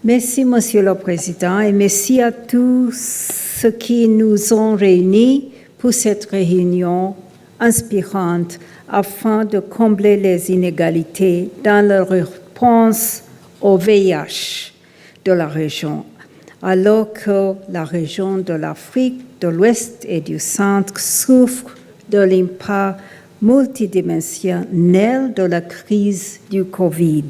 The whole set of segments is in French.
Merci, Monsieur le Président, et merci à tous ceux qui nous ont réunis pour cette réunion inspirante afin de combler les inégalités dans la réponse au VIH de la région, alors que la région de l'Afrique de l'Ouest et du Centre souffre de l'impact multidimensionnel de la crise du Covid.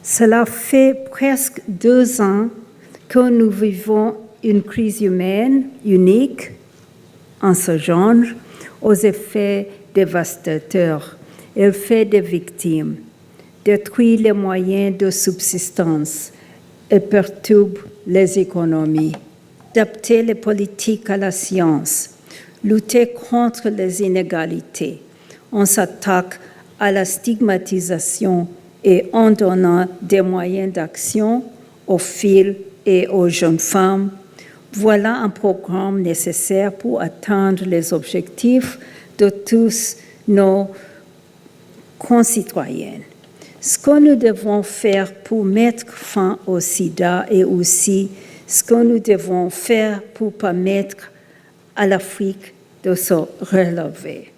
Cela fait presque 2 ans que nous vivons une crise humaine unique en ce genre, aux effets dévastateurs. Elle fait des victimes, détruit les moyens de subsistance et perturbe les économies. Adapter les politiques à la science, lutter contre les inégalités. On s'attaque à la stigmatisation et en donnant des moyens d'action aux filles et aux jeunes femmes. Voilà un programme nécessaire pour atteindre les objectifs de tous nos concitoyens. Ce que nous devons faire pour mettre fin au sida et aussi ce que nous devons faire pour permettre à l'Afrique de se relever.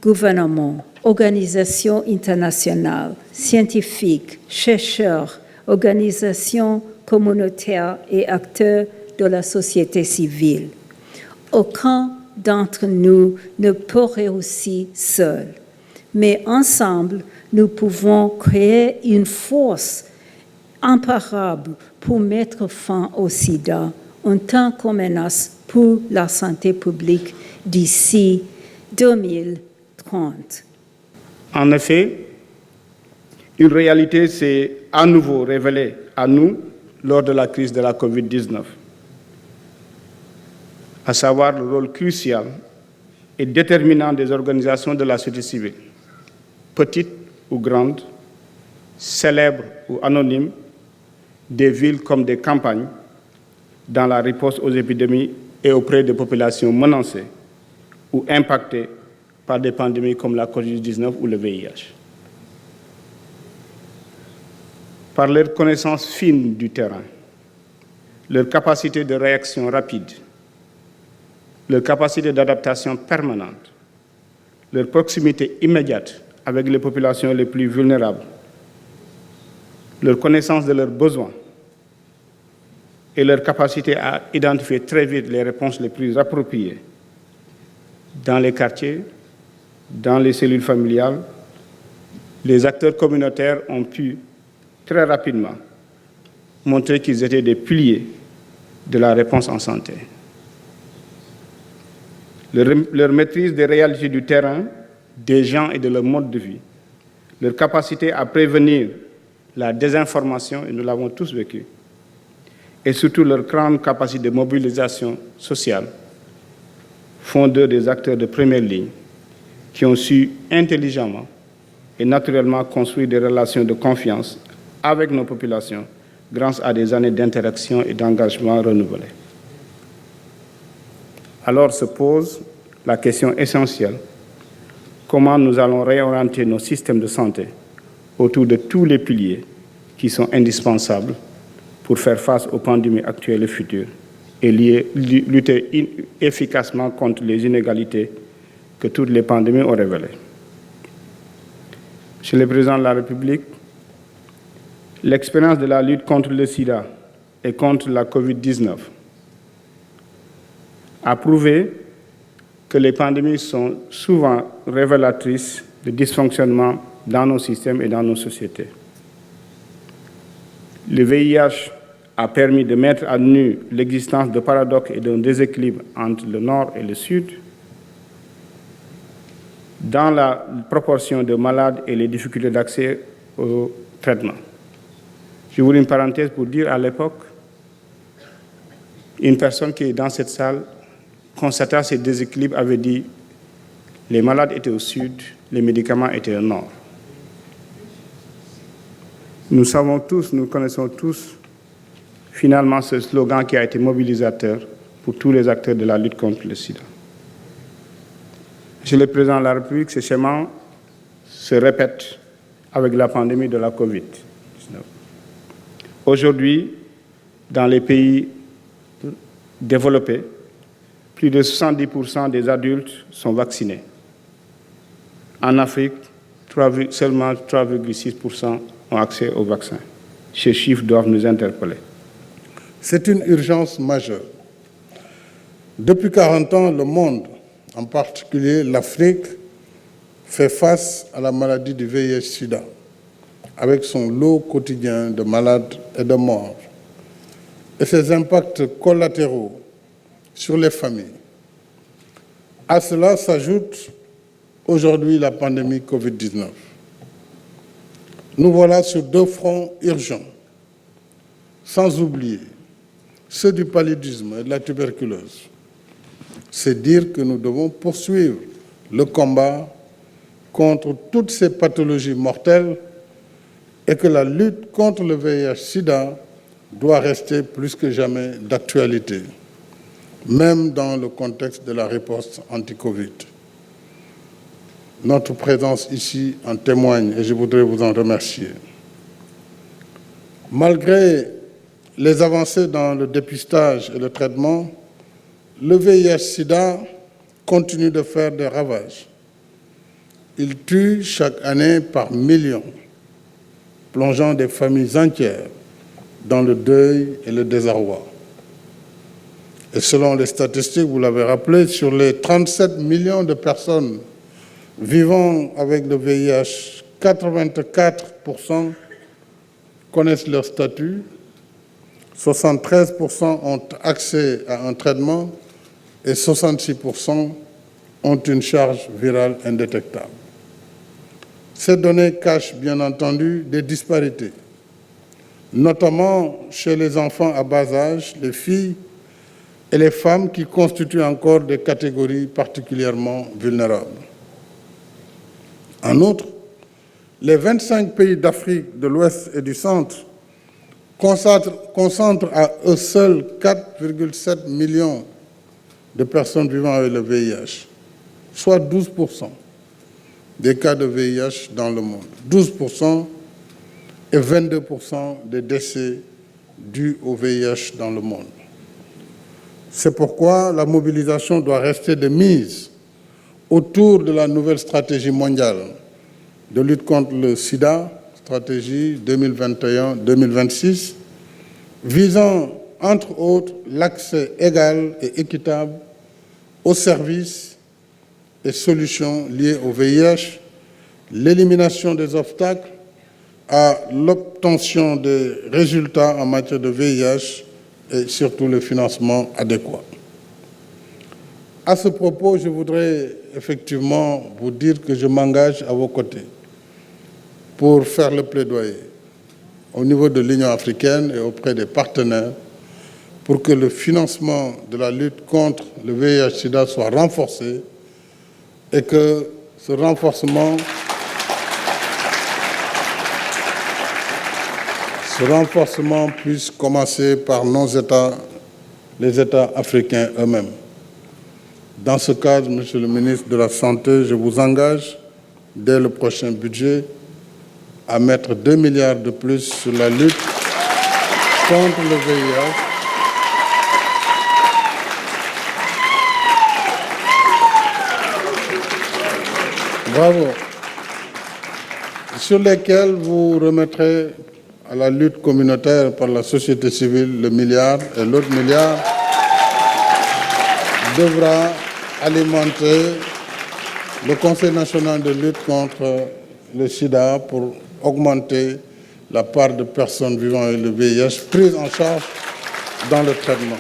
Gouvernement, organisations internationales, scientifiques, chercheurs, organisations communautaires et acteurs de la société civile. Aucun d'entre nous ne peut réussir seul, mais ensemble, nous pouvons créer une force imparable pour mettre fin au sida en tant que menace pour la santé publique d'ici 2030. En effet, une réalité s'est à nouveau révélée à nous lors de la crise de la COVID-19, à savoir le rôle crucial et déterminant des organisations de la société civile, petites ou grandes, célèbres ou anonymes, des villes comme des campagnes, dans la riposte aux épidémies et auprès des populations menacées ou impactées par des pandémies comme la COVID-19 ou le VIH. Par leur connaissance fine du terrain, leur capacité de réaction rapide, leur capacité d'adaptation permanente, leur proximité immédiate avec les populations les plus vulnérables, leur connaissance de leurs besoins et leur capacité à identifier très vite les réponses les plus appropriées dans les quartiers, dans les cellules familiales, les acteurs communautaires ont pu très rapidement montrer qu'ils étaient des piliers de la réponse en santé. Leur maîtrise des réalités du terrain, des gens et de leur mode de vie, leur capacité à prévenir la désinformation, et nous l'avons tous vécu, et surtout leur grande capacité de mobilisation sociale font d'eux des acteurs de première ligne qui ont su intelligemment et naturellement construire des relations de confiance avec nos populations grâce à des années d'interaction et d'engagement renouvelés. Alors se pose la question essentielle: comment nous allons réorienter nos systèmes de santé autour de tous les piliers qui sont indispensables pour faire face aux pandémies actuelles et futures et lutter efficacement contre les inégalités que toutes les pandémies ont révélées. Monsieur le Président de la République, l'expérience de la lutte contre le sida et contre la COVID-19 a prouvé que les pandémies sont souvent révélatrices de dysfonctionnements dans nos systèmes et dans nos sociétés. Le VIH a permis de mettre à nu l'existence de paradoxes et d'un déséquilibre entre le Nord et le Sud, dans la proportion de malades et les difficultés d'accès au traitement. J'ouvre une parenthèse pour dire à l'époque, une personne qui est dans cette salle, constatant ces déséquilibres, avait dit les malades étaient au Sud, les médicaments étaient au Nord. Nous savons tous, nous connaissons tous finalement ce slogan qui a été mobilisateur pour tous les acteurs de la lutte contre le sida. Monsieur le Président de la République, ce schéma se répète avec la pandémie de la COVID-19. Aujourd'hui, dans les pays développés, plus de 70% des adultes sont vaccinés. En Afrique, seulement 3,6% ont accès au vaccin. Ces chiffres doivent nous interpeller. C'est une urgence majeure. Depuis 40 ans, le monde, en particulier l'Afrique, fait face à la maladie du VIH-Sida, avec son lot quotidien de malades et de morts, et ses impacts collatéraux sur les familles. À cela s'ajoute aujourd'hui la pandémie Covid-19. Nous voilà sur deux fronts urgents, sans oublier ceux du paludisme et de la tuberculose. C'est dire que nous devons poursuivre le combat contre toutes ces pathologies mortelles et que la lutte contre le VIH-Sida doit rester plus que jamais d'actualité, même dans le contexte de la riposte anti-Covid. Notre présence ici en témoigne et je voudrais vous en remercier. Malgré les avancées dans le dépistage et le traitement, le VIH-Sida continue de faire des ravages. Il tue chaque année par millions, plongeant des familles entières dans le deuil et le désarroi. Et selon les statistiques, vous l'avez rappelé, sur les 37 millions de personnes vivant avec le VIH, 84% connaissent leur statut, 73% ont accès à un traitement et 66% ont une charge virale indétectable. Ces données cachent bien entendu des disparités, notamment chez les enfants à bas âge, les filles et les femmes qui constituent encore des catégories particulièrement vulnérables. En outre, les 25 pays d'Afrique de l'Ouest et du Centre concentrent à eux seuls 4,7 millions de personnes vivant avec le VIH, soit 12% des cas de VIH dans le monde, 12% et 22% des décès dus au VIH dans le monde. C'est pourquoi la mobilisation doit rester de mise autour de la nouvelle stratégie mondiale de lutte contre le sida, stratégie 2021-2026, visant, entre autres, l'accès égal et équitable aux services et solutions liées au VIH, l'élimination des obstacles à l'obtention des résultats en matière de VIH et surtout le financement adéquat. À ce propos, je voudrais effectivement vous dire que je m'engage à vos côtés pour faire le plaidoyer au niveau de l'Union africaine et auprès des partenaires pour que le financement de la lutte contre le VIH-Sida soit renforcé et que ce renforcement puisse commencer par les États africains eux-mêmes. Dans ce cadre, Monsieur le ministre de la Santé, je vous engage, dès le prochain budget, à mettre 2 milliards de plus sur la lutte contre le VIH. Bravo. Sur lesquels vous remettrez à la lutte communautaire par la société civile le milliard et l'autre milliard devra alimenter le Conseil national de lutte contre le sida pour augmenter la part de personnes vivant avec le VIH prises en charge dans le traitement.